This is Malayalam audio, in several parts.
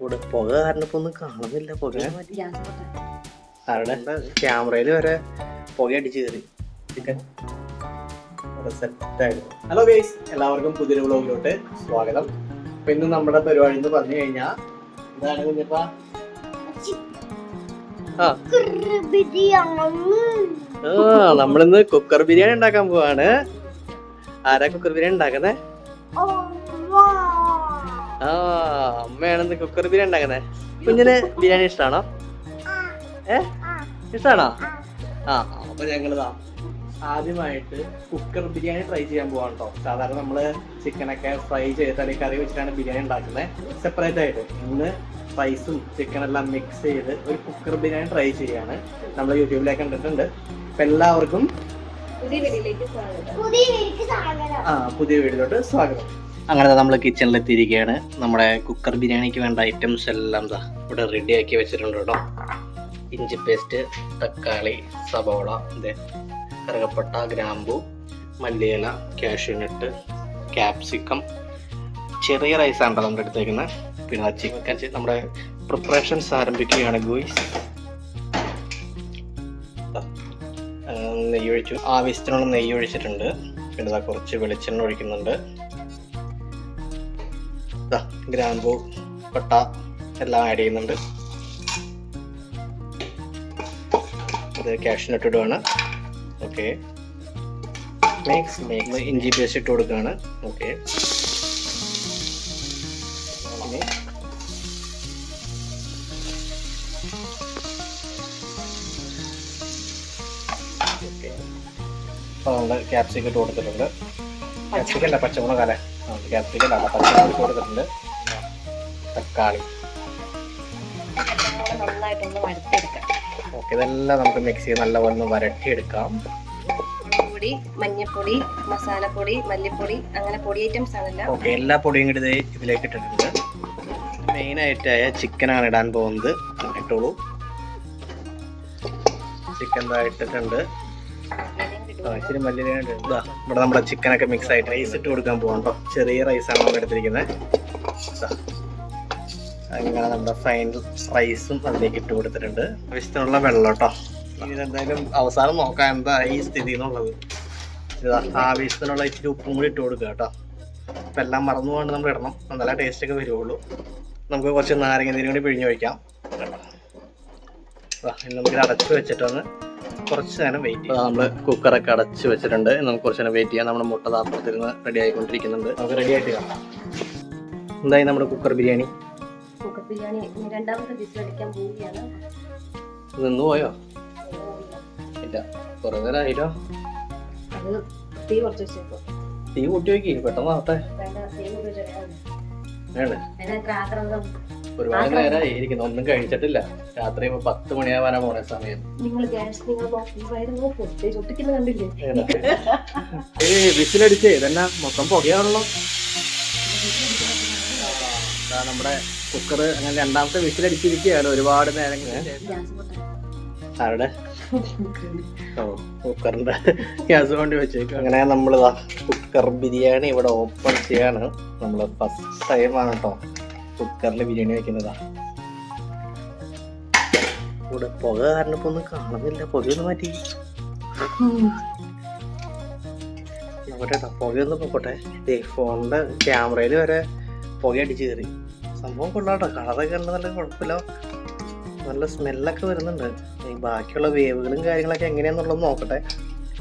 ഇവിടെ പുക കാരണം ഇപ്പൊ ഒന്നും കാണുന്നില്ല. പുക ആരുടെ ക്യാമറയിൽ വരെ പുക അടിച്ചു കയറി. ചിക്കൻ ഹലോ ഗൈസ്, എല്ലാവർക്കും പുതിയൊരു വ്ളോഗിലോട്ട് സ്വാഗതം. അപ്പൊ ഇന്ന് നമ്മുടെ പരിപാടി എന്ന് പറഞ്ഞു കഴിഞ്ഞാൽ എന്താണ് കുഞ്ഞപ്പാ? നമ്മളിന്ന് കുക്കർ ബിരിയാണി ഉണ്ടാക്കാൻ പോവാണ്. ആരാ കുക്കർ ബിരിയാണി ഉണ്ടാക്കുന്നേ? അമ്മയാണെന്ന് കുക്കർ ബിരിയാണി ഉണ്ടാക്കുന്നേ. കുഞ്ഞിന് ബിരിയാണി ഇഷ്ടമാണോ? ഇഷ്ടമാണോ? അപ്പൊ ഞങ്ങളിതാ ആദ്യമായിട്ട് കുക്കർ ബിരിയാണി ട്രൈ ചെയ്യാൻ പോവാണ് കേട്ടോ. സാധാരണ നമ്മള് ചിക്കനൊക്കെ ഫ്രൈ ചെയ്തിട്ട് അല്ലെങ്കിൽ കറി വെച്ചിട്ടാണ് ബിരിയാണി ഉണ്ടാക്കുന്നത് സെപ്പറേറ്റ് ആയിട്ട്. ഇന്ന് റൈസും ചിക്കനെല്ലാം മിക്സ് ചെയ്ത് ഒരു കുക്കർ ബിരിയാണി ട്രൈ ചെയ്യാണ്. നമ്മൾ യൂട്യൂബിലേക്ക് കണ്ടിട്ടുണ്ട്. അപ്പൊ എല്ലാവർക്കും പുതിയ വീഡിയോയിലോട്ട് സ്വാഗതം. അങ്ങനെ നമ്മൾ കിച്ചണിലെത്തിയിരിക്കുകയാണ്. നമ്മുടെ കുക്കർ ബിരിയാണിക്ക് വേണ്ട ഐറ്റംസ് എല്ലാം ഇവിടെ റെഡി ആക്കി വെച്ചിട്ടുണ്ട് കേട്ടോ. ഇഞ്ചി പേസ്റ്റ്, തക്കാളി, സവോള, കറുകപ്പട്ട, ഗ്രാമ്പു, മല്ലിയില, കാഷ്യൂനട്ട്, ക്യാപ്സിക്കം, ചെറിയ റൈസാണ് കേട്ടോ നമ്മുടെ എടുത്തേക്കുന്നത്. പിന്നെ ചിക്കൻ നമ്മുടെ പ്രിപ്പറേഷൻസ് ആരംഭിക്കുകയാണ് ഗോയ്സ്. നെയ്യ് ഒഴിച്ചു, ആവശ്യത്തിനുള്ള നെയ്യ് ഒഴിച്ചിട്ടുണ്ട്. പിന്നെ കുറച്ച് വെളിച്ചെണ്ണ ഒഴിക്കുന്നുണ്ട്. ഗ്രാമ്പു, പട്ട എല്ലാം ആഡ് ചെയ്യുന്നുണ്ട്. അത് കാഷ്യൂനട്ട് ഇടുകയാണ്. ഓക്കെ, ഇഞ്ചി പേസ്റ്റ് ഇട്ട് കൊടുക്കുകയാണ്. ഓക്കെ, അപ്പോൾ നമ്മൾ ക്യാപ്സിക്കം ഇട്ട് കൊടുത്തിട്ടുണ്ട്. ക്യാപ്സിക്കം അല്ല, പച്ചമുളക് അല്ലേ? ക്യാപ്സിക്കം അല്ല, പച്ചമുളക് ഇട്ട് കൊടുത്തിട്ടുണ്ട്. തക്കാളി. ഓക്കെ, ഇതെല്ലാം നമുക്ക് മിക്സ് ചെയ്ത് നല്ലപോലെ ഒന്ന് വരട്ടിയെടുക്കാം. മഞ്ഞപ്പൊടി, മസാലപ്പൊടി, മല്ലിപ്പൊടി, അങ്ങനെ പൊടി ഐറ്റംസ് ആണല്ലോ. ഓക്കെ, എല്ലാ പൊടിയും കൂടി ഇതിലേക്ക് ഇട്ടിട്ടുണ്ട്. മെയിനായിട്ടായ ചിക്കനാണ് ഇടാൻ പോകുന്നത്. ഇട്ടോളൂ. ചിക്കൻ ഇട്ടിട്ടുണ്ട്. ഇച്ചിരി മല്ലിയിലുണ്ട്. ഇവിടെ നമ്മുടെ ചിക്കനൊക്കെ മിക്സ് ആയിട്ട് റൈസ് ഇട്ട് കൊടുക്കാൻ പോകാം കേട്ടോ. ചെറിയ റൈസാണ് നമ്മൾ എടുത്തിരിക്കുന്നത്. അങ്ങനെ നമ്മുടെ ഫൈനൽ റൈസും അതിലേക്ക് ഇട്ട് കൊടുത്തിട്ടുണ്ട്. ആവശ്യത്തിനുള്ള വെള്ളം കേട്ടോ. ഇനി എന്തായാലും അവസാനം നോക്കാം എന്താ ഈ സ്ഥിതി എന്നുള്ളത്. ആവശ്യത്തിനുള്ള ഇച്ചിരി ഉപ്പും കൂടി ഇട്ട് കൊടുക്കുക കേട്ടോ. അപ്പം എല്ലാം മറന്നു പോകാണ്ട് നമ്മൾ ഇടണം, നല്ല ടേസ്റ്റ് ഒക്കെ വരുള്ളൂ. നമുക്ക് കുറച്ച് നാരങ്ങ നീരും കൂടി പിഴിഞ്ഞ് വയ്ക്കാം. നമുക്ക് അടച്ച് വെച്ചിട്ടൊന്ന് കുറച്ച് നേരം വെയിറ്റ് ചെയ്യാം. നമ്മൾ കുക്കറൊക്കെ അടച്ച് വെച്ചിട്ടുണ്ട്. നമുക്ക് കുറച്ച് നേരം വെയിറ്റ് ചെയ്യാം. നമ്മുടെ മുട്ട താപ്പത്തിരുന്ന് റെഡി ആയിക്കൊണ്ടിരിക്കുന്നുണ്ട്. നമുക്ക് റെഡി ആയിട്ട് കാണാം. എന്തായി നമ്മുടെ കുക്കർ ബിരിയാണി? കുക്കർ ബിരിയാണി രണ്ടാമത്തെ വിസിലടിക്കാൻ പോവുകയാണ്. നിന്ന് പോയോ? ഇല്ല, കുറേ നേരം ആയിട്ടോ. അത് തീ കുറച്ച് വെച്ചേക്കോ. തീ കൂട്ടി വയ്ക്കി, പെട്ടെന്ന് ആവട്ടെ. ഒരുപാട് നേരമായി ഇരിക്കുന്നു, ഒന്നും കഴിച്ചിട്ടില്ല. രാത്രി 10 മണിയാവാനാ പോണേ സമയം. വിസിലടിച്ചേ തന്നെ മൊത്തം പുകയാണല്ലോ. നമ്മുടെ കുക്കർ അങ്ങനെ രണ്ടാമത്തെ വിസിലടിച്ചിരിക്കുകയാണ് ഒരുപാട് നേരം. ആരുടെ? ഓ, കുക്കറിന്റെ ഗ്യാസ് കൊണ്ട് വെച്ചേക്കും. അങ്ങനെ നമ്മളിതാ കുക്കർ ബിരിയാണി ഇവിടെ ഓപ്പൺ ചെയ്യാണ്. നമ്മള് ഫസ്റ്റ് ടൈമാണ് കേട്ടോ കുക്കറിൽ ബിരിയാണി വെക്കുന്നതാ. ഇവിടെ പുക കാരണം ഇപ്പൊ ഒന്നും കാണുന്നില്ല. പുകയൊന്ന് മാറ്റി നോക്കട്ടെ കേട്ടോ. പുകയൊന്ന് പോട്ടെ. ഫോണിന്റെ ക്യാമറയിൽ വരെ പുക അടിച്ചു കയറി. സംഭവം കൊള്ളാട്ടോ. കളറൊക്കെ ഉണ്ട്, നല്ല കുഴപ്പമില്ല. നല്ല സ്മെല്ലൊക്കെ വരുന്നുണ്ട്. ഈ ബാക്കിയുള്ള വേവുകളും കാര്യങ്ങളൊക്കെ എങ്ങനെയാന്നുള്ളത് നോക്കട്ടെ.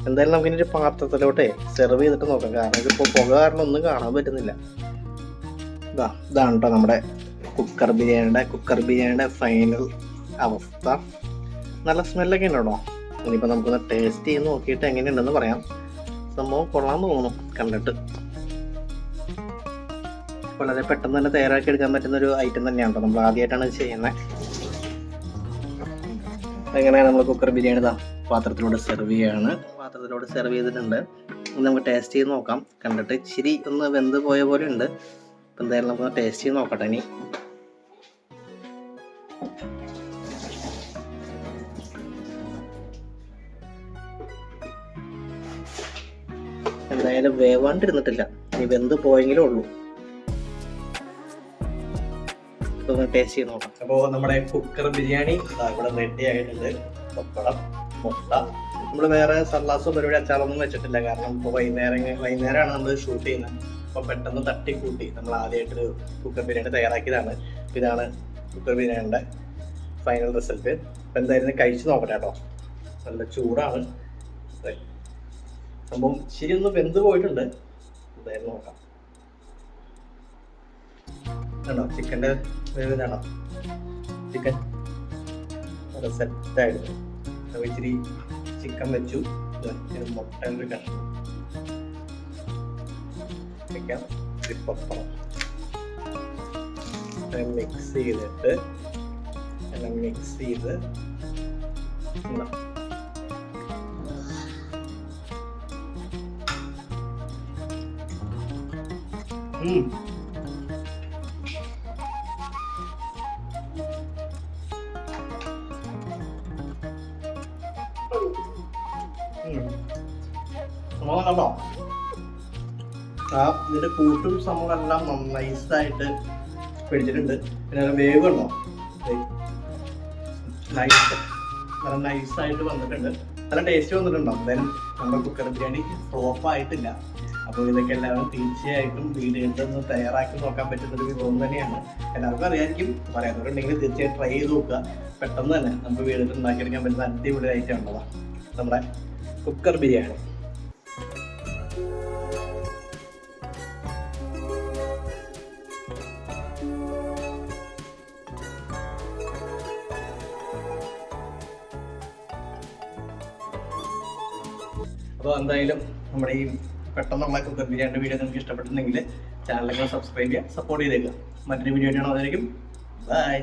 എന്തായാലും നമുക്ക് ഇനി ഒരു പാത്രത്തിലോട്ടെ സെർവ് ചെയ്തിട്ട് നോക്കാം. കാരണം ഇതിപ്പോൾ പുക കാരണം ഒന്നും കാണാൻ പറ്റുന്നില്ല. ഇതാണ് കേട്ടോ നമ്മുടെ കുക്കർ ബിരിയാണിയുടെ ഫൈനൽ അവസ്ഥ. നല്ല സ്മെല്ലൊക്കെ ഉണ്ട് കേട്ടോ. ഇനിയിപ്പോൾ നമുക്കൊന്ന് ടേസ്റ്റ് ചെയ്ത് നോക്കിയിട്ട് എങ്ങനെയുണ്ടെന്ന് പറയാം. സംഭവം കൊള്ളാൻ തോന്നുന്നു കണ്ടിട്ട്. വളരെ പെട്ടെന്ന് തന്നെ തയ്യാറാക്കി എടുക്കാൻ പറ്റുന്ന ഒരു ഐറ്റം തന്നെയാണ് കേട്ടോ. നമ്മൾ ആദ്യമായിട്ടാണ് ചെയ്യുന്നത്. എങ്ങനെയാണ് നമ്മൾ കുക്കർ ബിരിയാണി പാത്രത്തിലൂടെ സെർവ് ചെയ്യാണ്. പാത്രത്തിലൂടെ സെർവ് ചെയ്തിട്ടുണ്ട്. നമുക്ക് ടേസ്റ്റ് ചെയ്ത് നോക്കാം. കണ്ടിട്ട് ഇച്ചിരി ഒന്ന് വെന്ത് പോയ പോലെ ഉണ്ട്. അപ്പം എന്തായാലും നമുക്ക് ടേസ്റ്റ് ചെയ്ത് നോക്കട്ടെ. ഇനി എന്തായാലും വേവാണ്ടിരുന്നിട്ടില്ല. ഇനി വെന്ത് പോയെങ്കിലേ ഉള്ളൂ. നമുക്കൊന്ന് ടേസ്റ്റ് ചെയ്ത് നോക്കാം. അപ്പോൾ നമ്മുടെ കുക്കർ ബിരിയാണി ഇവിടെ റെഡി ആയിട്ടുണ്ട്. പപ്പടം, മുട്ട. നമ്മൾ വേറെ സല്ലാസോ പരിപാടി അച്ചാറൊന്നും വെച്ചിട്ടില്ല. കാരണം ഇപ്പോൾ വൈകുന്നേരമാണ് നമ്മൾ ഷൂട്ട് ചെയ്യുന്നത്. അപ്പോൾ പെട്ടെന്ന് തട്ടിക്കൂട്ടി നമ്മൾ ആദ്യമായിട്ടൊരു കുക്കർ ബിരിയാണി തയ്യാറാക്കിയതാണ്. ഇതാണ് കുക്കർ ബിരിയാണിയുടെ ഫൈനൽ റിസൾട്ട്. അപ്പം എന്തായാലും കഴിച്ച് നോക്കട്ടെ കേട്ടോ. നല്ല ചൂടാണ്. സംഭവം ശരി ഒന്ന് വെന്ത് പോയിട്ടുണ്ട്. എന്തായാലും നോക്കാം. ആണോ ചിക്കൻ്റെ വേവിനാണോ? ചിക്കൻ നല്ല സെറ്റായിരുന്നു. അപ്പോൾ ഇച്ചിരി ചിക്കൻ വെച്ചു. മുട്ടൻ്റെ കഷ്ണം വയ്ക്കാം. ഇച്ചിരി പപ്പടം മിക്സ് ചെയ്തിട്ട് എല്ലാം മിക്സ് ചെയ്ത് കണ്ടോ? ഇതിന്റെ കൂട്ടും സംഭവമെല്ലാം നൈസായിട്ട് പിടിച്ചിട്ടുണ്ട്. പിന്നെ വേവ് കണ്ടോ? നല്ല നൈസായിട്ട് വന്നിട്ടുണ്ട്. നല്ല ടേസ്റ്റ് വന്നിട്ടുണ്ടോ? എന്തായാലും നമ്മുടെ കുക്കർ ബിരിയാണി ഫ്ലോപ്പ് ആയിട്ടില്ല. അപ്പോൾ ഇതൊക്കെ എല്ലാവരും തീർച്ചയായിട്ടും വീടുകളിലൊന്ന് തയ്യാറാക്കി നോക്കാൻ പറ്റുന്നൊരു വിഭവം തന്നെയാണ്. എല്ലാവർക്കും അറിയാമായിരിക്കും. പറയാത്തവരുണ്ടെങ്കിൽ തീർച്ചയായും ട്രൈ ചെയ്ത് നോക്കുക. പെട്ടെന്ന് തന്നെ നമുക്ക് വീടുകളിൽ ഉണ്ടാക്കിയെടുക്കാൻ പറ്റുന്ന അടിപൊളി ഐറ്റം ഉള്ളതാണ് നമ്മുടെ കുക്കർ ബിരിയാണി. അപ്പോൾ എന്തായാലും നമ്മുടെ ഈ പെട്ടെന്നുള്ള കുക്കർ ബിരിയാണിയുടെ വീഡിയോ നിങ്ങൾക്ക് ഇഷ്ടപ്പെട്ടിട്ടുണ്ടെങ്കിൽ ചാനലൊക്കെ സബ്സ്ക്രൈബ് ചെയ്യുക, സപ്പോർട്ട് ചെയ്തേക്കുക. മറ്റൊരു വീഡിയോ ആയിട്ടാണ് അതായിരിക്കും. ബൈ.